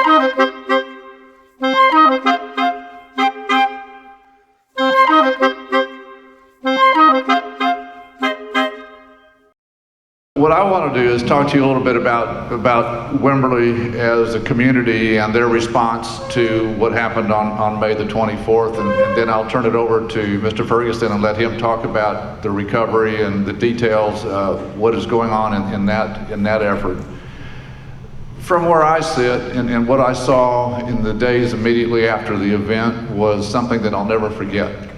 What I want to do is talk to you a little bit about Wimberley as a community and their response to what happened on May the 24th, and then I'll turn it over to Mr. Ferguson and let him talk about the recovery and the details of what is going on in that effort. From where I sit and what I saw in the days immediately after the event was something that I'll never forget.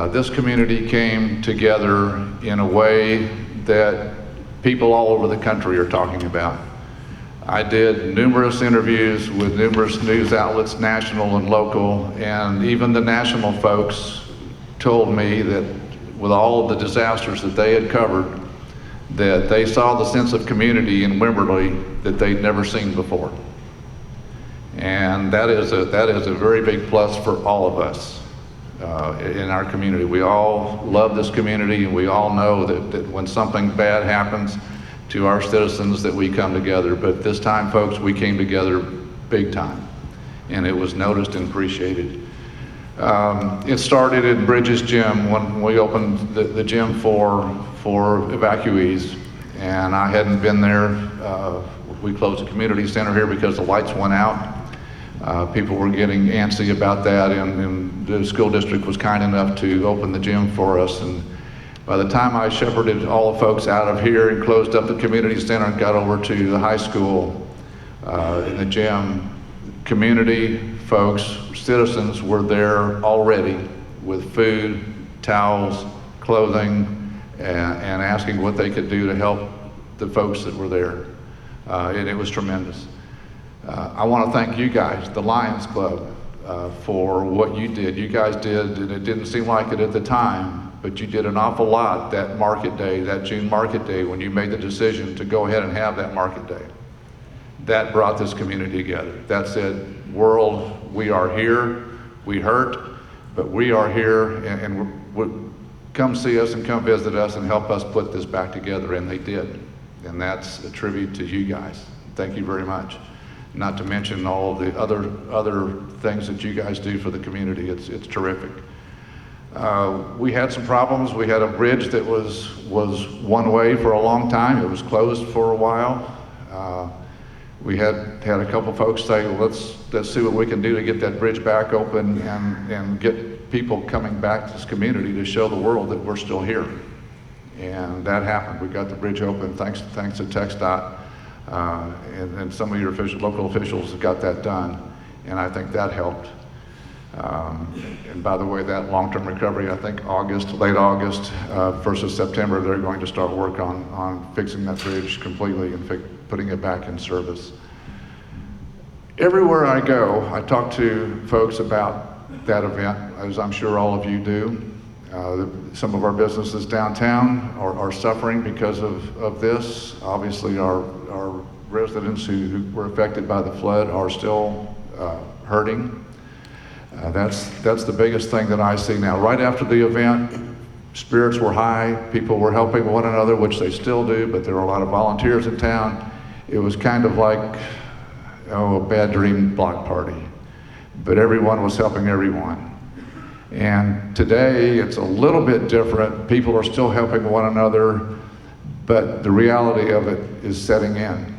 This community came together in a way that people all over the country are talking about. I did numerous interviews with numerous news outlets, national and local, and even the national folks told me that with all of the disasters that they had covered, that they saw the sense of community in Wimberley that they'd never seen before. And that is a very big plus for all of us. In our community. We all love this community, and we all know that when something bad happens to our citizens that we come together. But this time, folks, we came together big time, and it was noticed and appreciated. It started at Bridges Gym when we opened the gym for evacuees, and I hadn't been there. We closed the community center here because the lights went out. People were getting antsy about that, and the school district was kind enough to open the gym for us. And by the time I shepherded all the folks out of here and closed up the community center and got over to the high school in the gym, community folks, citizens were there already with food, towels, clothing, and asking what they could do to help the folks that were there. And it was tremendous. I want to thank you guys, the Lions Club, for what you did. You guys did, and it didn't seem like it at the time, but you did an awful lot that market day, that June market day, when you made the decision to go ahead and have that market day. That brought this community together. That said, world, we are here, we hurt, but we are here, and come see us and come visit us and help us put this back together, and they did. And that's a tribute to you guys. Thank you very much. Not to mention all of the other things that you guys do for the community. It's terrific. We had some problems. We had a bridge that was one way for a long time. It was closed for a while. We had a couple folks say, well, let's see what we can do to get that bridge back open and get people coming back to this community to show the world that we're still here. And that happened. We got the bridge open thanks to TxDOT. And some of your local officials got that done, and I think that helped. And by the way, that long-term recovery, I think late August, 1st of September, they're going to start work on fixing that bridge completely and putting it back in service. Everywhere I go, I talk to folks about that event, as I'm sure all of you do. Some of our businesses downtown are suffering because of this. Obviously, our residents who were affected by the flood are still hurting. That's the biggest thing that I see now. Right after the event, spirits were high. People were helping one another, which they still do, but there were a lot of volunteers in town. It was kind of like, a bad dream block party. But everyone was helping everyone. And today, it's a little bit different. People are still helping one another, but the reality of it is setting in.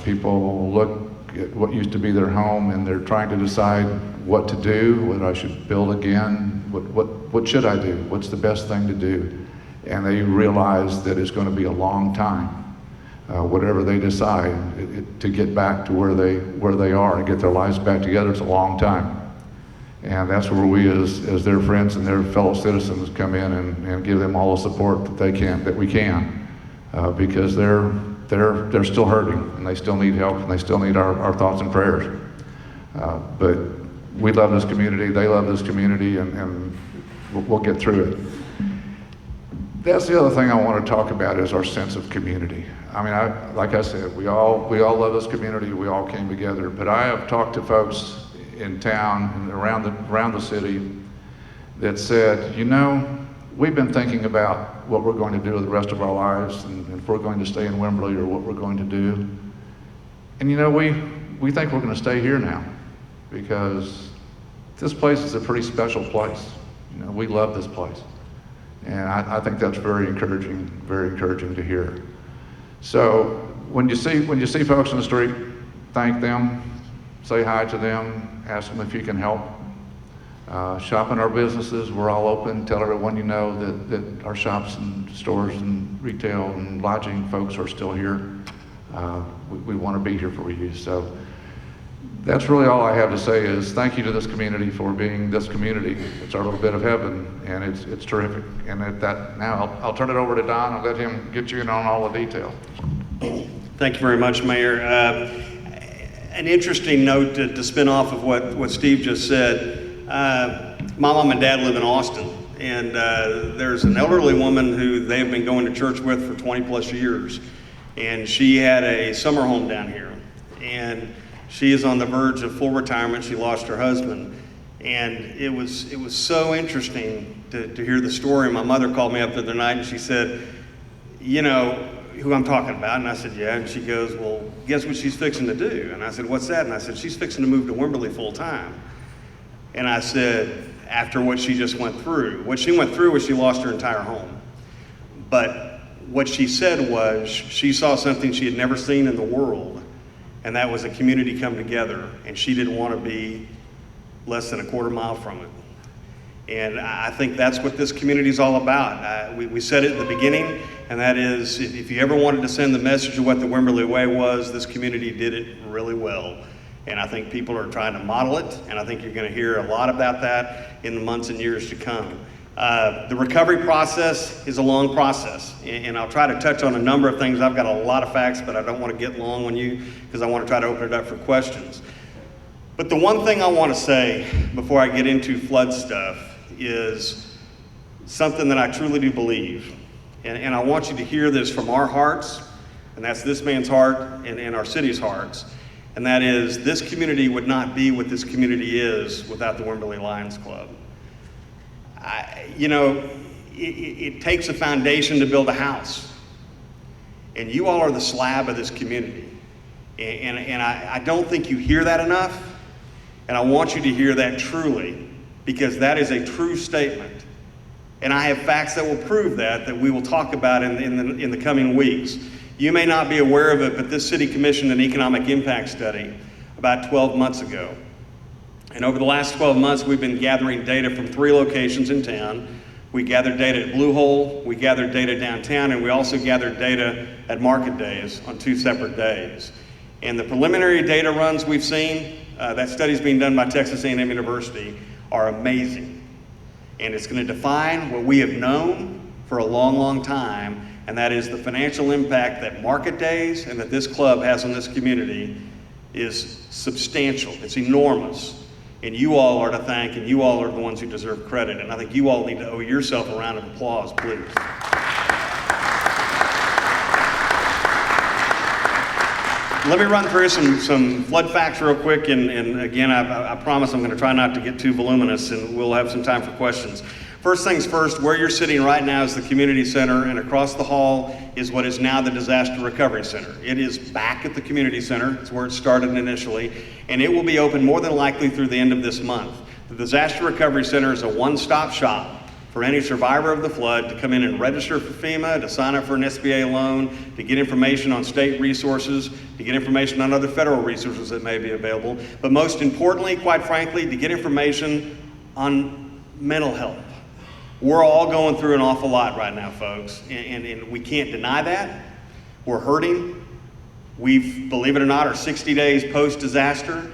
People look at what used to be their home, and they're trying to decide what to do, what I should build again, what should I do, what's the best thing to do. And they realize that it's going to be a long time, whatever they decide, to get back to where they are and get their lives back together. It's a long time. And that's where we as their friends and their fellow citizens come in and give them all the support that we can, because they're still hurting, and they still need help, and they still need our thoughts and prayers. But we love this community, they love this community, and we'll get through it. That's the other thing I want to talk about is our sense of community. I mean, like I said, we all love this community, we all came together, but I have talked to folks in town and around the city that said, we've been thinking about what we're going to do with the rest of our lives, and if we're going to stay in Wimberley or what we're going to do. And we think we're going to stay here now, because this place is a pretty special place. You know, we love this place. And I think that's very encouraging to hear. So when you see folks in the street, thank them, say hi to them, ask them if you can help. Shop in our businesses, we're all open. Tell everyone you know that our shops and stores and retail and lodging folks are still here. We want to be here for you. So that's really all I have to say is thank you to this community for being this community. It's our little bit of heaven, and it's terrific. And at that, now I'll turn it over to Don and let him get you in on all the details. Thank you very much, Mayor. An interesting note to spin off of what Steve just said. My mom and dad live in Austin, and there's an elderly woman who they have been going to church with for 20 plus years, and she had a summer home down here, and she is on the verge of full retirement. She lost her husband, and it was so interesting to hear the story. My mother called me up the other night, and she said, you know who I'm talking about? And I said, yeah. And she goes, well, guess what she's fixing to do? And I said, what's that? And I said, she's fixing to move to Wimberley full time. And I said, after what she just went through. What she went through was she lost her entire home. But what she said was she saw something she had never seen in the world, and that was a community come together, and she didn't want to be less than a quarter mile from it. And I think that's what this community is all about. We said it at the beginning, and that is, if you ever wanted to send the message of what the Wimberley Way was, this community did it really well. And I think people are trying to model it, and I think you're going to hear a lot about that in the months and years to come. The recovery process is a long process, and I'll try to touch on a number of things. I've got a lot of facts, but I don't want to get long on you because I want to try to open it up for questions. But the one thing I want to say before I get into flood stuff is something that I truly do believe, and I want you to hear this from our hearts, and that's this man's heart and our city's hearts. And that is, this community would not be what this community is without the Wimberley Lions Club. It takes a foundation to build a house. And you all are the slab of this community. And I don't think you hear that enough. And I want you to hear that truly, because that is a true statement. And I have facts that will prove that we will talk about in the coming weeks. You may not be aware of it, but this city commissioned an economic impact study about 12 months ago. And over the last 12 months, we've been gathering data from 3 locations in town. We gathered data at Blue Hole, we gathered data downtown, and we also gathered data at market days on 2 separate days. And the preliminary data runs we've seen, that study's being done by Texas A&M University, are amazing. And it's going to define what we have known for a long, long time, and that is the financial impact that market days and that this club has on this community is substantial. It's enormous. And you all are to thank, and you all are the ones who deserve credit. And I think you all need to owe yourself a round of applause, please. Let me run through some flood facts real quick, and again, I promise I'm going to try not to get too voluminous, and we'll have some time for questions. First things first, where you're sitting right now is the community center, and across the hall is what is now the disaster recovery center. It is back at the community center. It's where it started initially, and it will be open more than likely through the end of this month. The disaster recovery center is a one-stop shop for any survivor of the flood to come in and register for FEMA, to sign up for an SBA loan, to get information on state resources, to get information on other federal resources that may be available, but most importantly, quite frankly, to get information on mental health. We're all going through an awful lot right now, folks, and we can't deny that. We're hurting. We've, believe it or not, are 60 days post-disaster,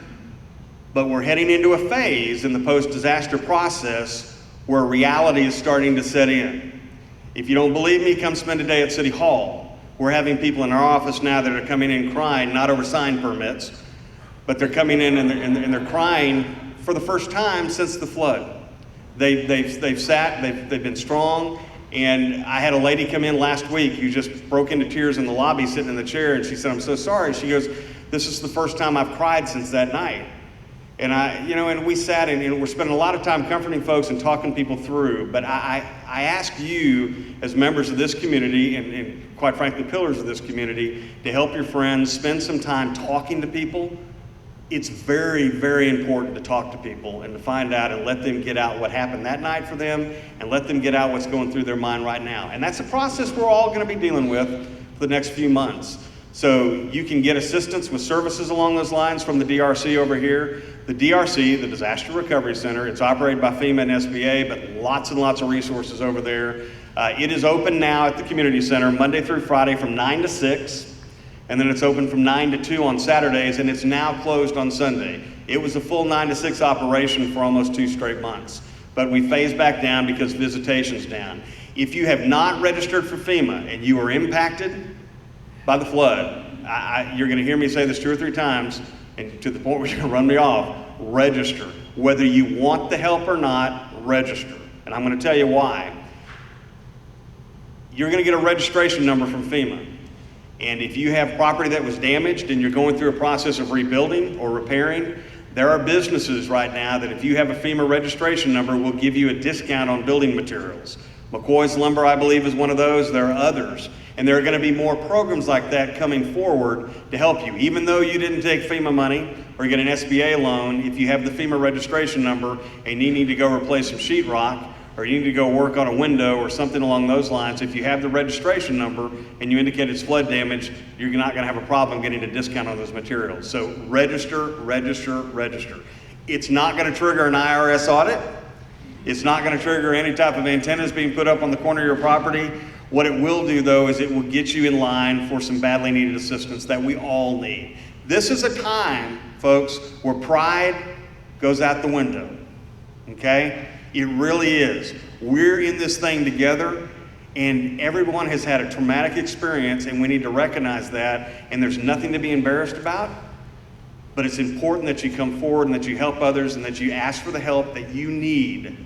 but we're heading into a phase in the post-disaster process where reality is starting to set in. If you don't believe me, come spend a day at City Hall. We're having people in our office now that are coming in crying, not over sign permits, but they're coming in and they're crying for the first time since the flood. They've sat, they've been strong, and I had a lady come in last week who just broke into tears in the lobby sitting in the chair, and she said, I'm so sorry. She goes, this is the first time I've cried since that night. And and we sat and we're spending a lot of time comforting folks and talking people through, but I ask you as members of this community and quite frankly pillars of this community to help your friends, spend some time talking to people it's very, very important to talk to people and to find out and let them get out what happened that night for them and let them get out what's going through their mind right now. And that's a process we're all going to be dealing with for the next few months. So you can get assistance with services along those lines from the DRC over here. The DRC, the Disaster Recovery Center, it's operated by FEMA and SBA, but lots and lots of resources over there. It is open now at the community center Monday through Friday from 9 to 6. And then it's open from 9 to 2 on Saturdays, and it's now closed on Sunday. It was a full 9 to 6 operation for almost 2 straight months. But we phased back down because visitation's down. If you have not registered for FEMA and you are impacted by the flood, you're gonna hear me say this 2 or 3 times, and to the point where you're gonna run me off, register. Whether you want the help or not, register. And I'm gonna tell you why. You're gonna get a registration number from FEMA. And if you have property that was damaged and you're going through a process of rebuilding or repairing, there are businesses right now that if you have a FEMA registration number will give you a discount on building materials. McCoy's Lumber, I believe, is one of those. There are others. And there are going to be more programs like that coming forward to help you. Even though you didn't take FEMA money or you get an SBA loan, if you have the FEMA registration number and you need to go replace some sheetrock, or you need to go work on a window or something along those lines, if you have the registration number and you indicate it's flood damage, you're not gonna have a problem getting a discount on those materials. So register, register, register. It's not gonna trigger an IRS audit. It's not gonna trigger any type of antennas being put up on the corner of your property. What it will do though is it will get you in line for some badly needed assistance that we all need. This is a time, folks, where pride goes out the window, okay? It really is. We're in this thing together, and everyone has had a traumatic experience, and we need to recognize that, and there's nothing to be embarrassed about, but it's important that you come forward and that you help others and that you ask for the help that you need.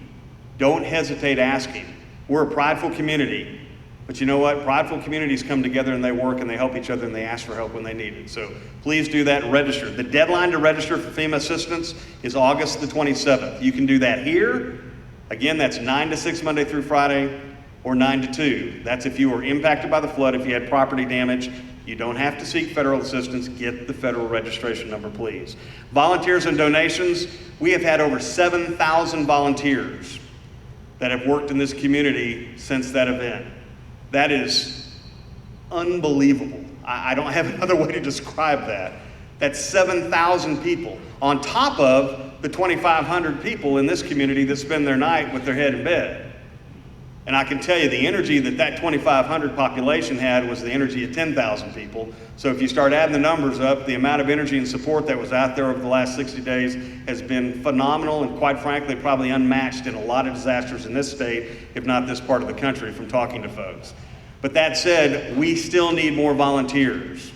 Don't hesitate asking. We're a prideful community, but you know what? Prideful communities come together and they work and they help each other and they ask for help when they need it. So please do that and register. The deadline to register for FEMA assistance is August the 27th. You can do that here. Again, that's 9 to 6 Monday through Friday, or 9 to 2. That's if you were impacted by the flood, if you had property damage. You don't have to seek federal assistance. Get the federal registration number, please. Volunteers and donations. We have had over 7,000 volunteers that have worked in this community since that event. That is unbelievable. I don't have another way to describe that. That's 7,000 people on top of the 2,500 people in this community that spend their night with their head in bed. And I can tell you the energy that 2,500 population had was the energy of 10,000 people. So if you start adding the numbers up, the amount of energy and support that was out there over the last 60 days has been phenomenal and quite frankly probably unmatched in a lot of disasters in this state, if not this part of the country, from talking to folks. But that said, we still need more volunteers.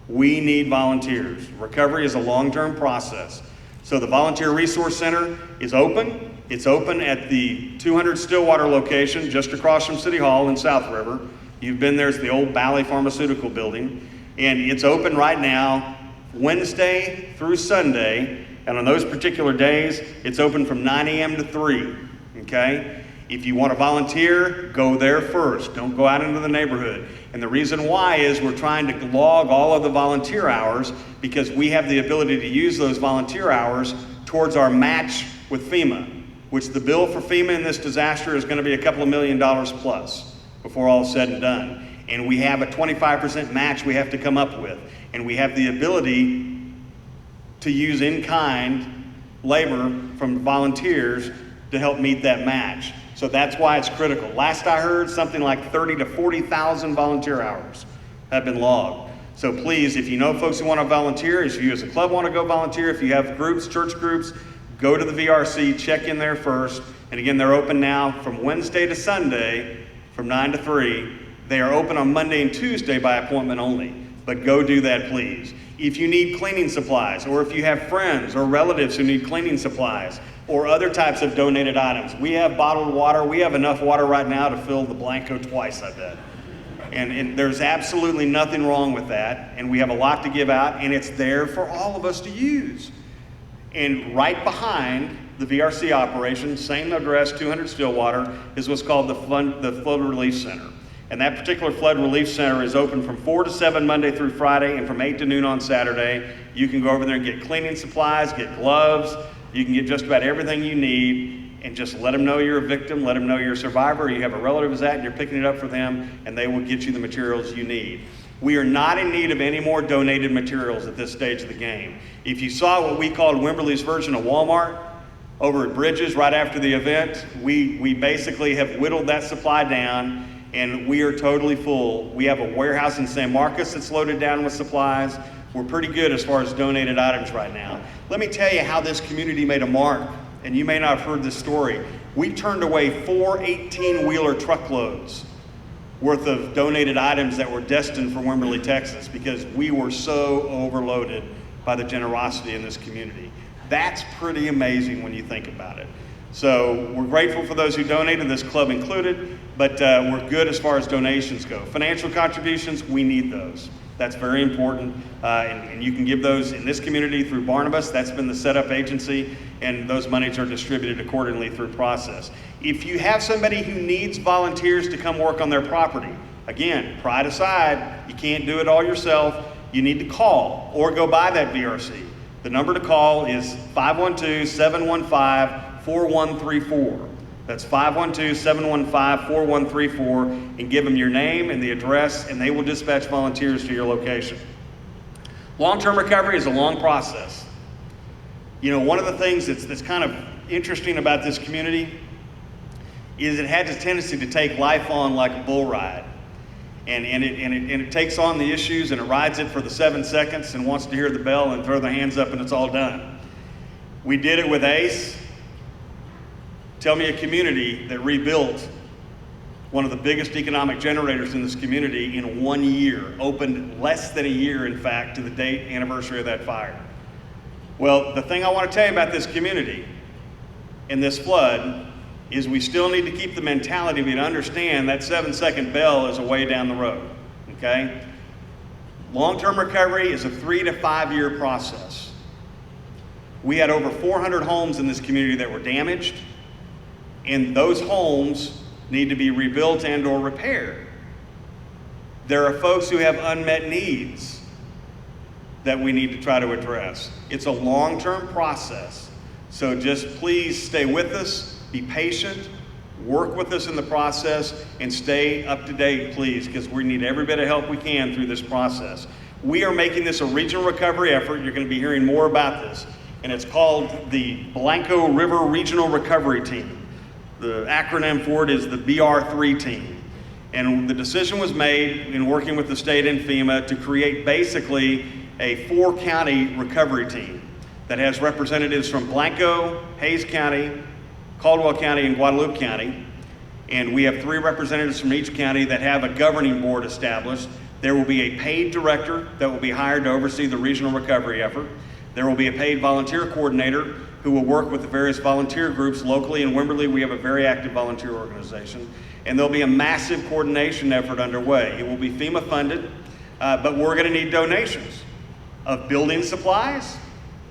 We need volunteers. Recovery is a long-term process. So the Volunteer Resource Center is open. It's open at the 200 Stillwater location just across from City Hall in South River. You've been there, it's the old Valley Pharmaceutical Building. And it's open right now, Wednesday through Sunday. And on those particular days, it's open from 9 a.m. to 3, okay? If you want to volunteer, go there first. Don't go out into the neighborhood. And the reason why is we're trying to log all of the volunteer hours because we have the ability to use those volunteer hours towards our match with FEMA, which the bill for FEMA in this disaster is going to be a couple of $1 million plus before all is said and done. And we have a 25% match we have to come up with. And we have the ability to use in-kind labor from volunteers to help meet that match. So that's why it's critical. Last I heard, something like 30 to 40,000 volunteer hours have been logged. So please, if you know folks who want to volunteer, if you as a club want to go volunteer, if you have groups, church groups, go to the VRC, check in there first. And again, they're open now from Wednesday to Sunday from 9 to 3. They are open on Monday and Tuesday by appointment only. But go do that, please. If you need cleaning supplies, or if you have friends or relatives who need cleaning supplies, or other types of donated items. We have bottled water. We have enough water right now to fill the Blanco twice, I bet. And there's absolutely nothing wrong with that. And we have a lot to give out, and it's there for all of us to use. And right behind the VRC operation, same address, 200 Stillwater, is what's called the Flood Relief Center. And that particular flood relief center is open from 4 to 7 Monday through Friday and from 8 to noon on Saturday. You can go over there and get cleaning supplies, get gloves. You can get just about everything you need, and just let them know you're a victim, let them know you're a survivor, you have a relative who's at, and you're picking it up for them, and they will get you the materials you need. We are not in need of any more donated materials at this stage of the game. If you saw what we called Wimberley's version of Walmart over at Bridges right after the event, we basically have whittled that supply down, and we are totally full. We have a warehouse in San Marcos that's loaded down with supplies. We're pretty good as far as donated items right now. Let me tell you how this community made a mark, and you may not have heard this story. We turned away 4 18-wheeler truckloads worth of donated items that were destined for Wimberley, Texas, because we were so overloaded by the generosity in this community. That's pretty amazing when you think about it. So we're grateful for those who donated, this club included, but we're good as far as donations go. Financial contributions, we need those. That's very important, and you can give those in this community through Barnabas. That's been the setup agency, and those monies are distributed accordingly through process. If you have somebody who needs volunteers to come work on their property, again, pride aside, you can't do it all yourself. You need to call or go buy that VRC. The number to call is 512-715-4134. That's 512-715-4134, and give them your name and the address, and they will dispatch volunteers to your location. Long-term recovery is a long process. You know, one of the things that's kind of interesting about this community is it has a tendency to take life on like a bull ride. And it takes on the issues, and it rides it for the 7 seconds and wants to hear the bell and throw their hands up, and it's all done. We did it with ACE. Tell me a community that rebuilt one of the biggest economic generators in this community in 1 year, opened less than a year, in fact, to the date anniversary of that fire. Well, the thing I want to tell you about this community and this flood is we still need to keep the mentality of you to understand that 7-second bell is a way down the road, okay? Long-term recovery is a 3 to 5 year process. We had over 400 homes in this community that were damaged, and those homes need to be rebuilt and or repaired. There are folks who have unmet needs that we need to try to address. It's a long-term process, so just please stay with us, be patient, work with us in the process, and stay up to date, please, because we need every bit of help we can through this process. We are making this a regional recovery effort. You're going to be hearing more about this, and it's called the Blanco River Regional Recovery Team. The acronym for it is the BR3 team. And the decision was made in working with the state and FEMA to create basically a 4-county recovery team that has representatives from Blanco, Hayes County, Caldwell County, and Guadalupe County. And we have 3 representatives from each county that have a governing board established. There will be a paid director that will be hired to oversee the regional recovery effort. There will be a paid volunteer coordinator who will work with the various volunteer groups locally. In Wimberley, we have a very active volunteer organization. And there'll be a massive coordination effort underway. It will be FEMA funded, but we're gonna need donations of building supplies.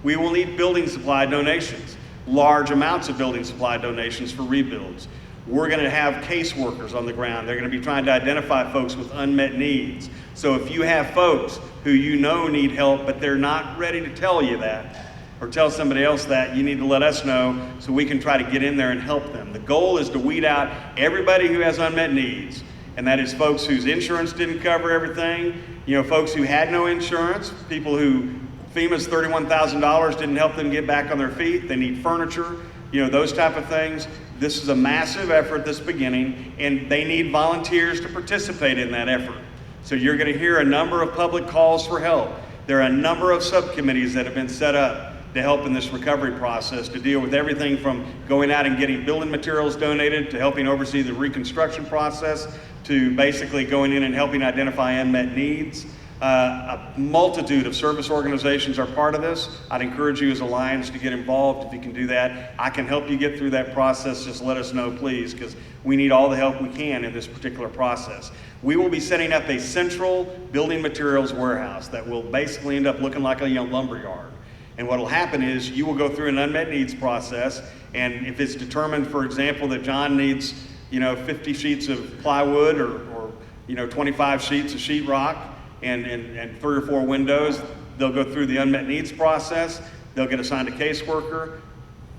We will need building supply donations, large amounts of building supply donations for rebuilds. We're gonna have caseworkers on the ground. They're gonna be trying to identify folks with unmet needs. So if you have folks who you know need help, but they're not ready to tell you that, or tell somebody else that, you need to let us know so we can try to get in there and help them. The goal is to weed out everybody who has unmet needs, and that is folks whose insurance didn't cover everything, you know, folks who had no insurance, people who FEMA's $31,000 didn't help them get back on their feet, they need furniture, you know, those type of things. This is a massive effort that's beginning, and they need volunteers to participate in that effort. So you're gonna hear a number of public calls for help. There are a number of subcommittees that have been set up to help in this recovery process, to deal with everything from going out and getting building materials donated, to helping oversee the reconstruction process, to basically going in and helping identify unmet needs. A multitude of service organizations are part of this. I'd encourage you as a Lions to get involved if you can do that. I can help you get through that process. Just let us know, please, because we need all the help we can in this particular process. We will be setting up a central building materials warehouse that will basically end up looking like a lumber yard. And what will happen is you will go through an unmet needs process, and if it's determined, for example, that John needs, you know, 50 sheets of plywood or 25 sheets of sheetrock and 3 or 4 windows. They'll go through the unmet needs process. They'll get assigned a caseworker.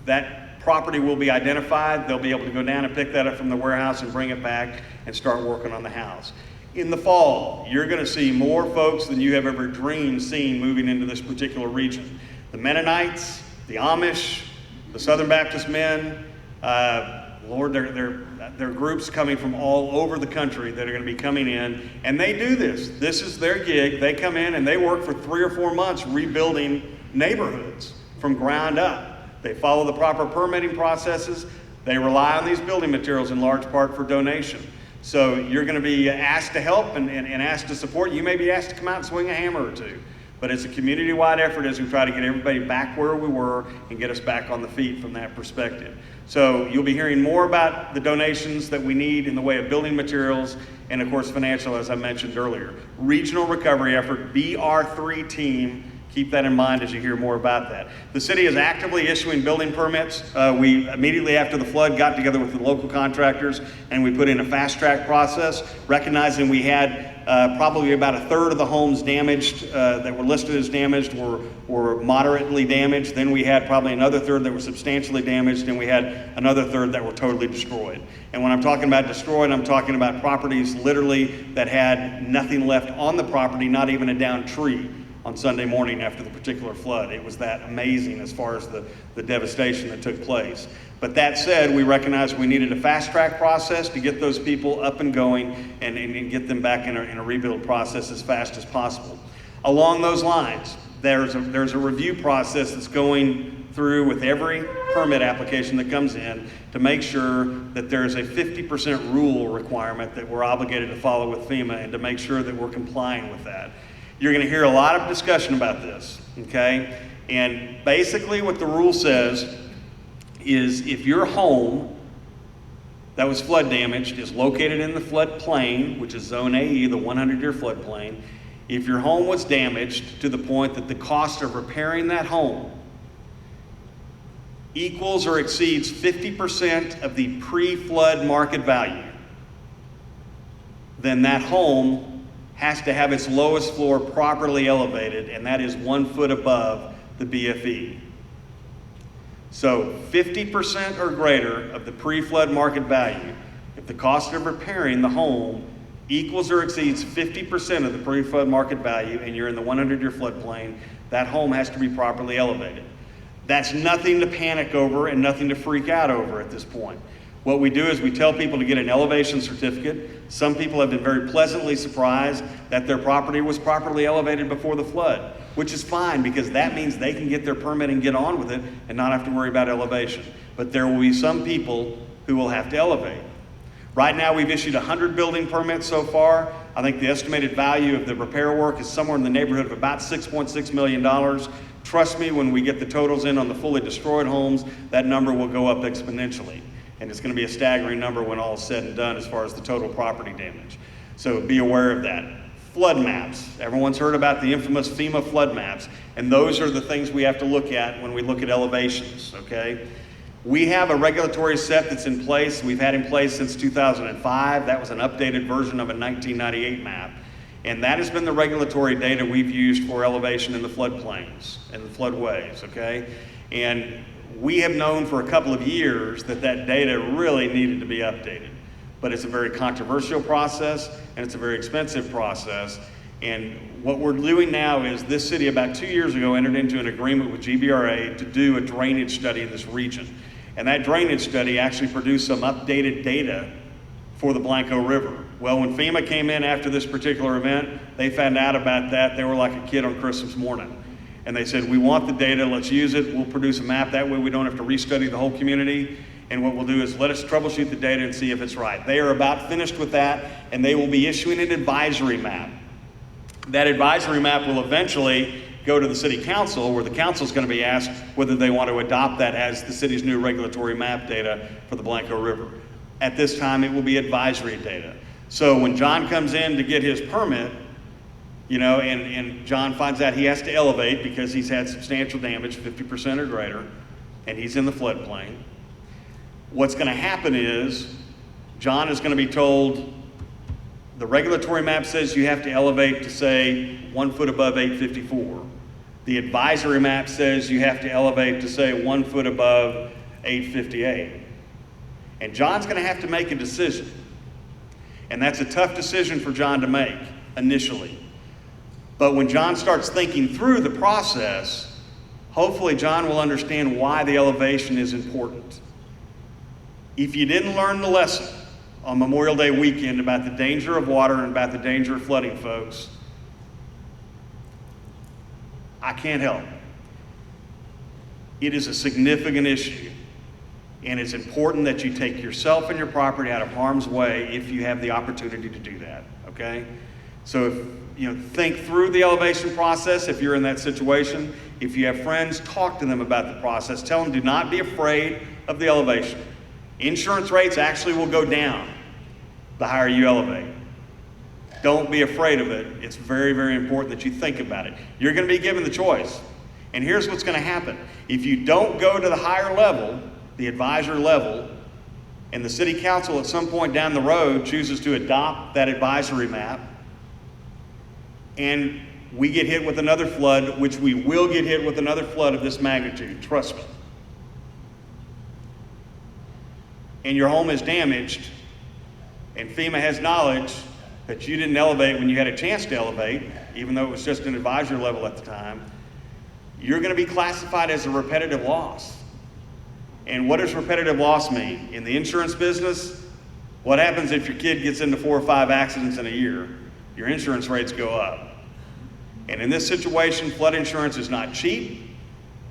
That property will be identified. They'll be able to go down and pick that up from the warehouse and bring it back and start working on the house. In the fall, you're going to see more folks than you have ever dreamed seeing moving into this particular region. The Mennonites, the Amish, the Southern Baptist men, Lord, there are groups coming from all over the country that are going to be coming in, and they do this. This is their gig. They come in and they work for 3 or 4 months rebuilding neighborhoods from ground up. They follow the proper permitting processes. They rely on these building materials in large part for donation. So you're going to be asked to help and asked to support. You may be asked to come out and swing a hammer or two. But it's a community-wide effort as we try to get everybody back where we were and get us back on the feet from that perspective. So you'll be hearing more about the donations that we need in the way of building materials and, of course, financial, as I mentioned earlier. Regional recovery effort, BR3 team. Keep that in mind as you hear more about that. The city is actively issuing building permits. We immediately after the flood got together with the local contractors and we put in a fast track process, recognizing we had probably about 1/3 of the homes damaged that were listed as damaged were moderately damaged. Then we had probably another 1/3 that were substantially damaged, and we had another 1/3 that were totally destroyed. And when I'm talking about destroyed, I'm talking about properties literally that had nothing left on the property, not even a downed tree on Sunday morning after the particular flood. It was that amazing as far as the devastation that took place. But that said, we recognized we needed a fast track process to get those people up and going and get them back in a rebuild process as fast as possible. Along those lines, there's a review process that's going through with every permit application that comes in to make sure that there's a 50% rule requirement that we're obligated to follow with FEMA and to make sure that we're complying with that. You're going to hear a lot of discussion about this, okay? And basically what the rule says is if your home that was flood damaged is located in the floodplain, which is Zone AE, the 100-year floodplain, if your home was damaged to the point that the cost of repairing that home equals or exceeds 50% of the pre-flood market value, then that home has to have its lowest floor properly elevated, and that is 1 foot above the BFE. So 50% or greater of the pre-flood market value, if the cost of repairing the home equals or exceeds 50% of the pre-flood market value and you're in the 100-year floodplain, that home has to be properly elevated. That's nothing to panic over and nothing to freak out over at this point. What we do is we tell people to get an elevation certificate. Some people have been very pleasantly surprised that their property was properly elevated before the flood, which is fine because that means they can get their permit and get on with it and not have to worry about elevation. But there will be some people who will have to elevate. Right now we've issued 100 building permits so far. I think the estimated value of the repair work is somewhere in the neighborhood of about $6.6 million. Trust me, when we get the totals in on the fully destroyed homes, that number will go up exponentially. And it's going to be a staggering number when all is said and done as far as the total property damage. So be aware of that. Flood maps. Everyone's heard about the infamous FEMA flood maps, and those are the things we have to look at when we look at elevations, okay? We have a regulatory set that's in place. We've had in place since 2005. That was an updated version of a 1998 map. And that has been the regulatory data we've used for elevation in the floodplains and the floodways, okay? And we have known for a couple of years that that data really needed to be updated. But it's a very controversial process and it's a very expensive process. And what we're doing now is this city about 2 years ago entered into an agreement with GBRA to do a drainage study in this region. And that drainage study actually produced some updated data for the Blanco River. Well, when FEMA came in after this particular event, they found out about that. They were like a kid on Christmas morning. And they said, we want the data, let's use it, we'll produce a map, that way we don't have to restudy the whole community. And what we'll do is let us troubleshoot the data and see if it's right. They are about finished with that, and they will be issuing an advisory map. That advisory map will eventually go to the city council, where the council is going to be asked whether they want to adopt that as the city's new regulatory map data for the Blanco River. At this time, it will be advisory data. So when John comes in to get his permit, you know, and John finds out he has to elevate because he's had substantial damage, 50% or greater, and he's in the floodplain. What's going to happen is John is going to be told, The regulatory map says you have to elevate to say 1 foot above 854. The advisory map says you have to elevate to say 1 foot above 858. And John's going to have to make a decision. And that's a tough decision for John to make initially. But when John starts thinking through the process, hopefully John will understand why the elevation is important. If you didn't learn the lesson on Memorial Day weekend about the danger of water and about the danger of flooding, folks, I can't help. It is a significant issue, and it's important that you take yourself and your property out of harm's way if you have the opportunity to do that, okay? So think through the elevation process if you're in that situation. If you have friends, talk to them about the process. Tell them, do not be afraid of the elevation. Insurance rates actually will go down the higher you elevate. Don't be afraid of it. It's very, very important that you think about it. You're going to be given the choice. And here's what's going to happen. If you don't go to the higher level, the advisor level, and the city council at some point down the road chooses to adopt that advisory map, and we get hit with another flood, which we will get hit with another flood of this magnitude, trust me, and your home is damaged, and FEMA has knowledge that you didn't elevate when you had a chance to elevate, even though it was just an advisory level at the time, you're going to be classified as a repetitive loss. And what does repetitive loss mean? In the insurance business, what happens if your kid gets into 4 or 5 accidents in a year? Your insurance rates go up. And in this situation, flood insurance is not cheap,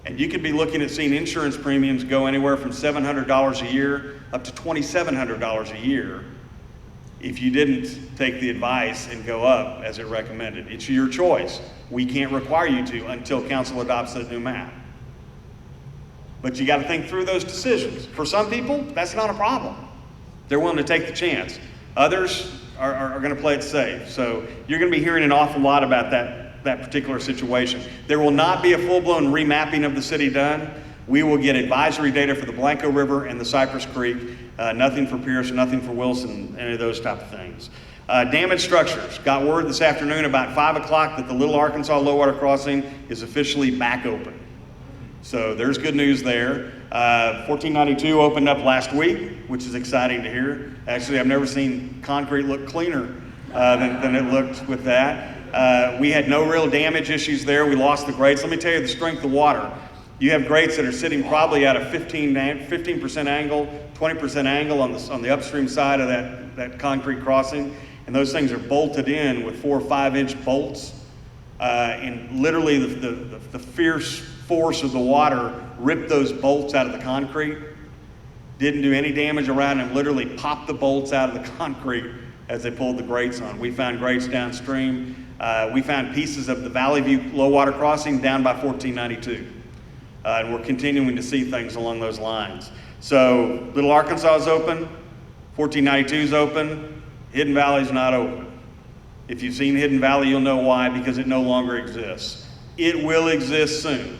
and you could be looking at seeing insurance premiums go anywhere from $700 a year up to $2,700 a year if you didn't take the advice and go up as it recommended. It's your choice. We can't require you to until council adopts that new map. But you got to think through those decisions. For some people, that's not a problem. They're willing to take the chance. Others are going to play it safe. So you're going to be hearing an awful lot about that particular situation. There will not be a full-blown remapping of the city done. We will get advisory data for the Blanco River and the Cypress Creek. Nothing for Pierce, nothing for Wilson, any of those type of things. Damaged structures. Got word this afternoon about 5 o'clock that the Little Arkansas Low Water Crossing is officially back open. So there's good news there. 1492 opened up last week, which is exciting to hear. Actually, I've never seen concrete look cleaner than it looked with that. We had no real damage issues there. We lost the grates. Let me tell you the strength of water. You have grates that are sitting probably at a 15% angle, 20% angle on the upstream side of that concrete crossing. And those things are bolted in with 4 or 5 inch bolts. And literally the fierce force of the water ripped those bolts out of the concrete. Didn't do any damage around them, literally popped the bolts out of the concrete as they pulled the grates on. We found grates downstream. We found pieces of the Valley View low water crossing down by 1492. And we're continuing to see things along those lines. So Little Arkansas is open, 1492 is open, Hidden Valley is not open. If you've seen Hidden Valley, you'll know why, because it no longer exists. It will exist soon.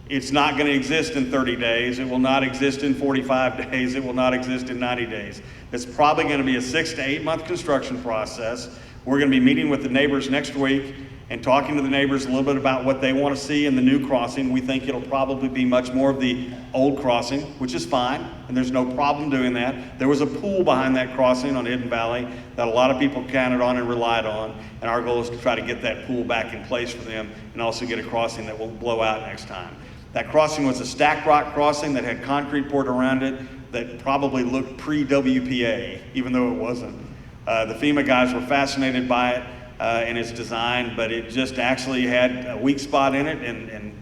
It's not going to exist in 30 days. It will not exist in 45 days. It will not exist in 90 days. It's probably going to be a 6 to 8 month construction process. We're going to be meeting with the neighbors next week and talking to the neighbors a little bit about what they want to see in the new crossing. We think it'll probably be much more of the old crossing, which is fine, and there's no problem doing that. There was a pool behind that crossing on Hidden Valley that a lot of people counted on and relied on, and our goal is to try to get that pool back in place for them and also get a crossing that won't blow out next time. That crossing was a stacked rock crossing that had concrete poured around it that probably looked pre-WPA, even though it wasn't. The FEMA guys were fascinated by it and its design, but it just actually had a weak spot in it, and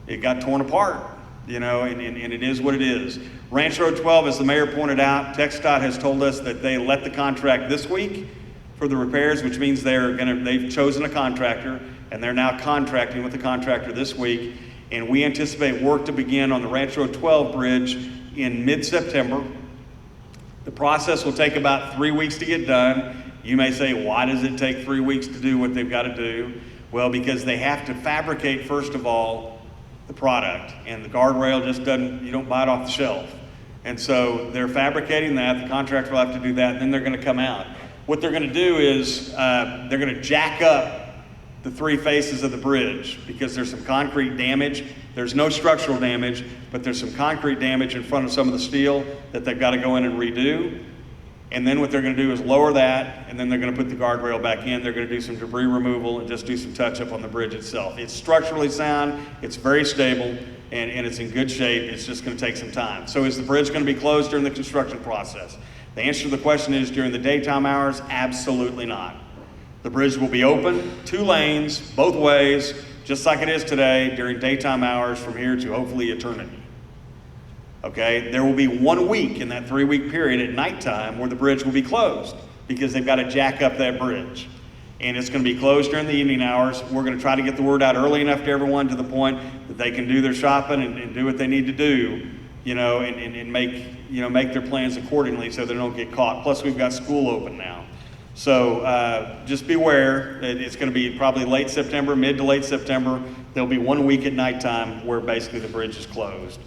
it got torn apart, and it is what it is. Ranch Road 12, as the mayor pointed out, TxDOT has told us that they let the contract this week for the repairs, which means they've chosen a contractor, and they're now contracting with the contractor this week. And we anticipate work to begin on the Ranch Road 12 bridge in mid-September. The process will take about 3 weeks to get done. You may say, why does it take 3 weeks to do what they've got to do? Well, because they have to fabricate, first of all, the product. And the guardrail just you don't buy it off the shelf. And so they're fabricating that. The contractor will have to do that, and then they're going to come out. What they're going to do is they're going to jack up the three faces of the bridge because there's some concrete damage. There's no structural damage, but there's some concrete damage in front of some of the steel that they've got to go in and redo. And then what they're going to do is lower that, and then they're going to put the guardrail back in. They're going to do some debris removal and just do some touch-up on the bridge itself. It's structurally sound, it's very stable, and it's in good shape. It's just going to take some time. So is the bridge going to be closed during the construction process? The answer to the question is during the daytime hours, absolutely not. The bridge will be open, 2 lanes, both ways, just like it is today during daytime hours from here to hopefully eternity. Okay, there will be 1 week in that 3-week period at nighttime where the bridge will be closed because they've got to jack up that bridge. And it's going to be closed during the evening hours. We're going to try to get the word out early enough to everyone to the point that they can do their shopping and do what they need to do, you know, and make their plans accordingly so they don't get caught. Plus, we've got school open now. So just beware. It's going to be probably late September, mid to late September. There'll be 1 week at nighttime where basically the bridge is closed.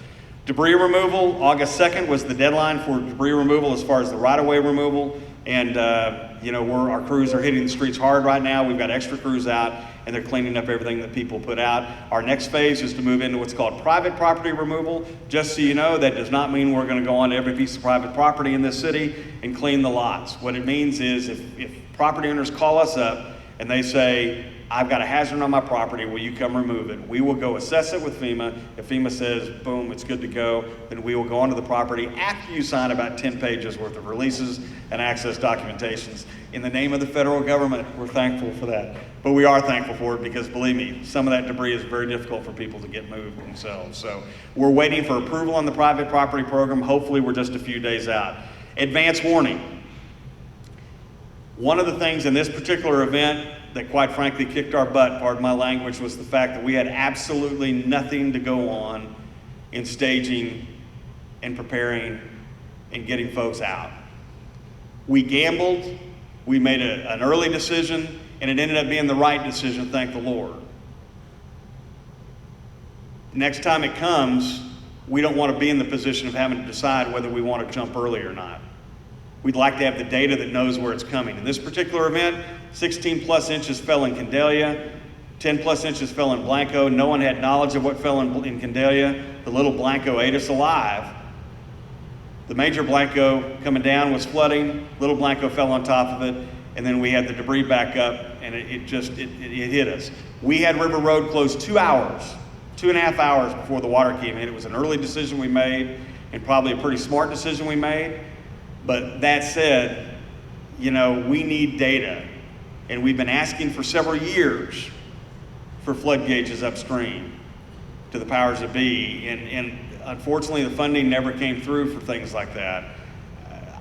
Debris removal, August 2nd was the deadline for debris removal as far as the right-of-way removal. And, our crews are hitting the streets hard right now. We've got extra crews out, and they're cleaning up everything that people put out. Our next phase is to move into what's called private property removal. Just so you know, that does not mean we're going to go on to every piece of private property in this city and clean the lots. What it means is if property owners call us up and they say, I've got a hazard on my property, will you come remove it? We will go assess it with FEMA. If FEMA says, boom, it's good to go, then we will go onto the property after you sign about 10 pages worth of releases and access documentations. In the name of the federal government, we're thankful for that. But we are thankful for it because, believe me, some of that debris is very difficult for people to get moved themselves. So we're waiting for approval on the private property program. Hopefully we're just a few days out. Advance warning. One of the things in this particular event that quite frankly kicked our butt, pardon my language, was the fact that we had absolutely nothing to go on in staging and preparing and getting folks out. We gambled, we made an early decision, and it ended up being the right decision, thank the Lord. Next time it comes, we don't want to be in the position of having to decide whether we want to jump early or not. We'd like to have the data that knows where it's coming. In this particular event, 16 plus inches fell in Candelia, 10 plus inches fell in Blanco. No one had knowledge of what fell in Candelia. The little Blanco ate us alive. The major Blanco coming down was flooding. Little Blanco fell on top of it, and then we had the debris back up, and it hit us. We had River Road closed 2 hours, 2.5 hours before the water came in. It was an early decision we made, and probably a pretty smart decision we made. But that said, we need data, and we've been asking for several years for flood gauges upstream to the powers that be, and unfortunately the funding never came through for things like that.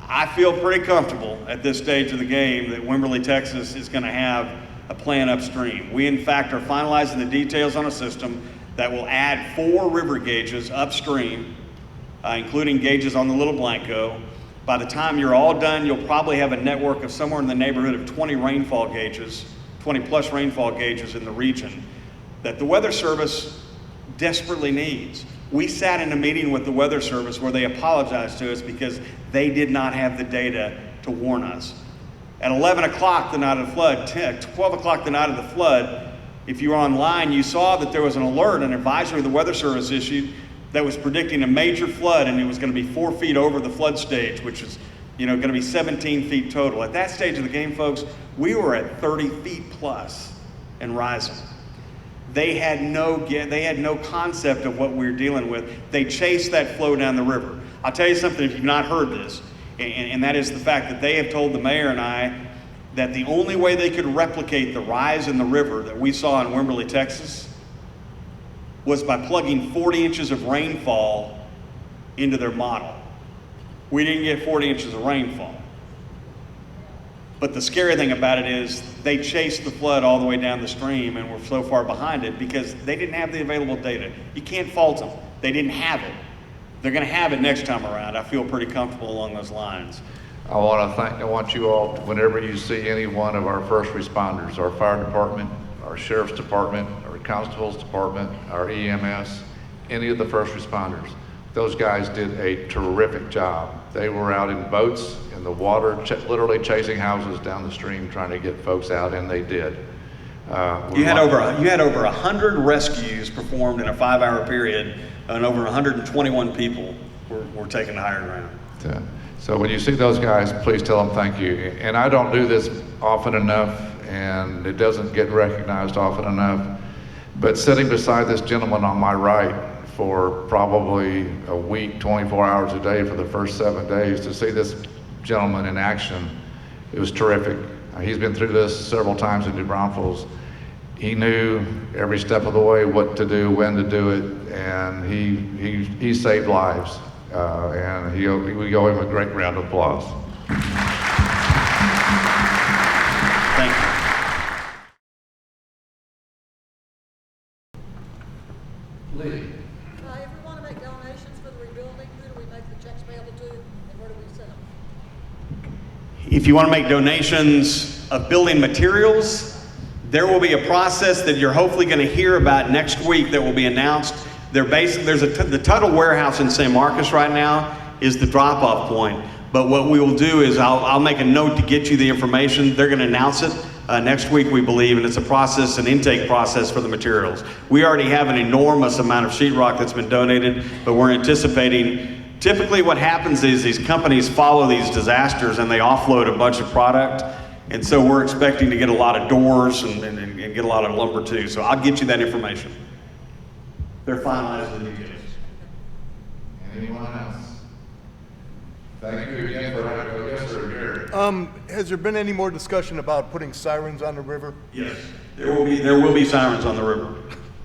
I feel pretty comfortable at this stage of the game that Wimberley, Texas is going to have a plan upstream. We in fact are finalizing the details on a system that will add 4 river gauges upstream, including gauges on the Little Blanco. By the time you're all done, you'll probably have a network of somewhere in the neighborhood of 20 rainfall gauges, 20 plus rainfall gauges in the region that the Weather Service desperately needs. We sat in a meeting with the Weather Service where they apologized to us because they did not have the data to warn us. At 11 o'clock the night of the flood, 12 o'clock the night of the flood, if you were online, you saw that there was an alert, an advisory the Weather Service issued that was predicting a major flood, and it was going to be 4 feet over the flood stage, which is, going to be 17 feet total. At that stage of the game, folks, we were at 30 feet plus and rising. They had no concept of what we were dealing with. They chased that flow down the river. I'll tell you something if you've not heard this, and that is the fact that they have told the mayor and I that the only way they could replicate the rise in the river that we saw in Wimberley, Texas, was by plugging 40 inches of rainfall into their model. We didn't get 40 inches of rainfall. But the scary thing about it is they chased the flood all the way down the stream and were so far behind it because they didn't have the available data. You can't fault them. They didn't have it. They're going to have it next time around. I feel pretty comfortable along those lines. I want you all, whenever you see any one of our first responders, our fire department, our sheriff's department, our constable's department, our EMS, any of the first responders, Those guys did a terrific job. They were out in boats in the water, literally chasing houses down the stream, trying to get folks out, and they did. You had over 100 rescues performed in a 5-hour period, and over 121 people were taken to higher ground. So when you see those guys, please tell them thank you. And I don't do this often enough, and it doesn't get recognized often enough. But sitting beside this gentleman on my right for probably a week, 24 hours a day for the first 7 days, to see this gentleman in action, it was terrific. He's been through this several times in New Braunfels. He knew every step of the way what to do, when to do it, and he saved lives. And we owe him a great round of applause. Thank you. Lee. If we want to make donations for the rebuilding, who do we make the checks payable to, and where do we send them? If you want to make donations of building materials, there will be a process that you're hopefully going to hear about next week that will be announced. The Tuttle warehouse in San Marcos right now is the drop-off point. But what we will do is I'll make a note to get you the information. They're going to announce it next week, we believe, and it's a process, an intake process for the materials. We already have an enormous amount of sheetrock that's been donated, but we're anticipating. Typically what happens is these companies follow these disasters and they offload a bunch of product. And so we're expecting to get a lot of doors and get a lot of lumber too. So I'll get you that information. They're finalizing the details. Anyone else? Thank you again for having me. Yes, sir, Gary. Has there been any more discussion about putting sirens on the river? Yes, there will be sirens on the river.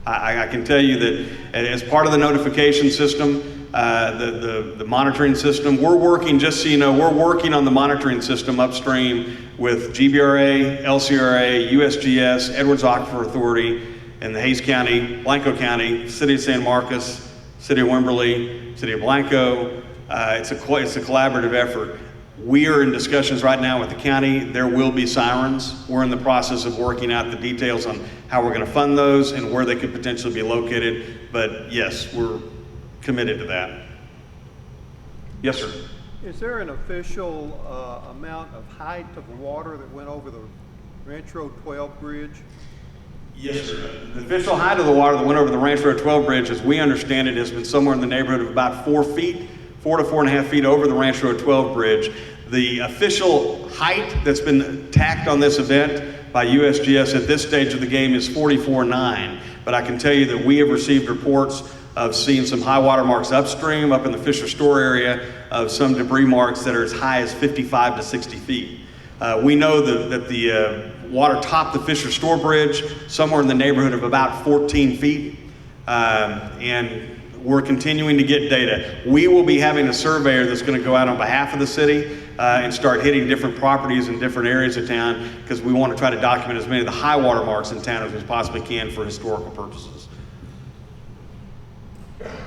I can tell you that as part of the notification system, the monitoring system, we're working, just so you know, we're working on the monitoring system upstream with GBRA, LCRA, USGS, Edwards Aquifer Authority, and the Hays County, Blanco County, City of San Marcos, City of Wimberley, City of Blanco. It's a collaborative effort. We are in discussions right now with the county. There will be sirens. We're in the process of working out the details on how we're going to fund those and where they could potentially be located. But yes, we're committed to that. Yes, sir. Is there an official amount of height of the water that went over the Ranch Road 12 bridge? Yes, sir. The official height of the water that went over the Ranch Road 12 bridge, as we understand it, has been somewhere in the neighborhood of about 4 feet, 4 to 4.5 feet over the Ranch Road 12 bridge. The official height that's been tacked on this event by USGS at this stage of the game is 44.9. But I can tell you that we have received reports of seeing some high water marks upstream, up in the Fisher Store area, of some debris marks that are as high as 55 to 60 feet. We know that the water topped the Fisher Store Bridge somewhere in the neighborhood of about 14 feet. And we're continuing to get data. We will be having a surveyor that's going to go out on behalf of the city and start hitting different properties in different areas of town, because we want to try to document as many of the high water marks in town as we possibly can for historical purposes.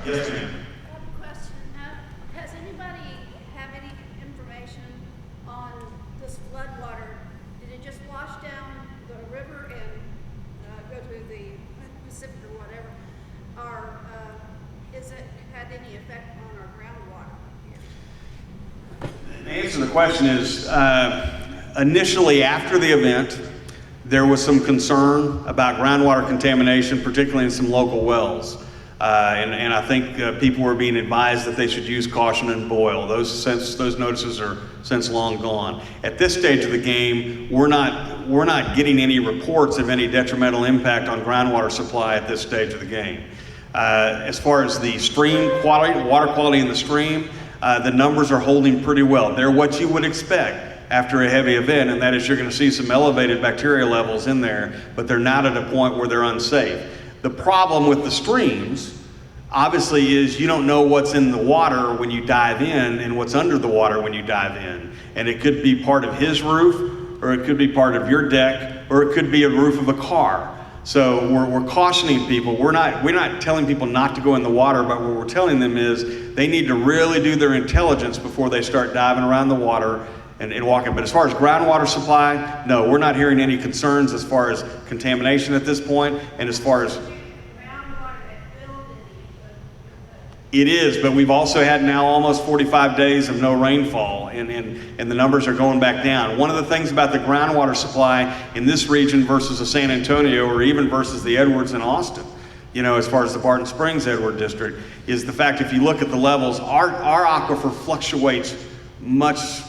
Yes, ma'am. I have a question. Has anybody have any information on this flood water? Did it just wash down the river and go to the Pacific or whatever? Or is it had any effect on our groundwater here? The answer to the question is, initially after the event, there was some concern about groundwater contamination, particularly in some local wells. And I think people were being advised that they should use caution and boil. Those notices are since long gone. At this stage of the game, we're not getting any reports of any detrimental impact on groundwater supply at this stage of the game. As far as the stream quality, water quality in the stream, the numbers are holding pretty well. They're what you would expect after a heavy event, and that is you're going to see some elevated bacteria levels in there, but they're not at a point where they're unsafe. The problem with the streams, obviously, is you don't know what's in the water when you dive in and what's under the water when you dive in. And it could be part of his roof, or it could be part of your deck, or it could be a roof of a car. So we're cautioning people. We're not telling people not to go in the water, but what we're telling them is they need to really do their intelligence before they start diving around the water and walking. But as far as groundwater supply, no, we're not hearing any concerns as far as contamination at this point, and as far as It is, but we've also had now almost 45 days of no rainfall, and the numbers are going back down. One of the things about the groundwater supply in this region versus the San Antonio, or even versus the Edwards and Austin, you know, as far as the Barton Springs Edward district, is the fact if you look at the levels, our aquifer fluctuates much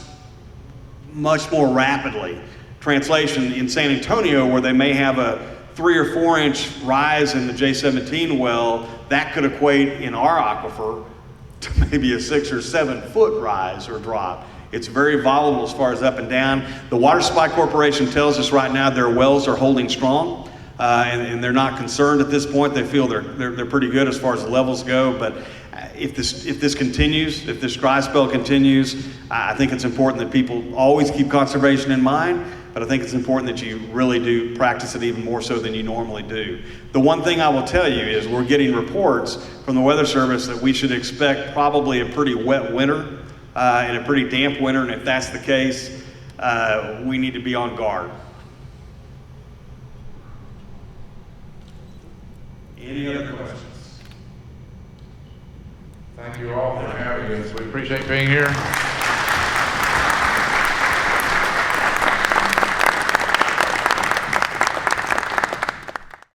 more rapidly. Translation, in San Antonio, where they may have a 3 or 4 inch rise in the J17 well, that could equate in our aquifer to maybe a 6 or 7 foot rise or drop. It's very volatile as far as up and down. The Water Supply Corporation tells us right now their wells are holding strong, and they're not concerned at this point. They feel they're pretty good as far as the levels go. But if this continues, if this dry spell continues, I think it's important that people always keep conservation in mind. But I think it's important that you really do practice it even more so than you normally do. The one thing I will tell you is we're getting reports from the Weather Service that we should expect probably a pretty wet winter and a pretty damp winter, and if that's the case, we need to be on guard. Any other questions? Thank you all for having us. We appreciate being here.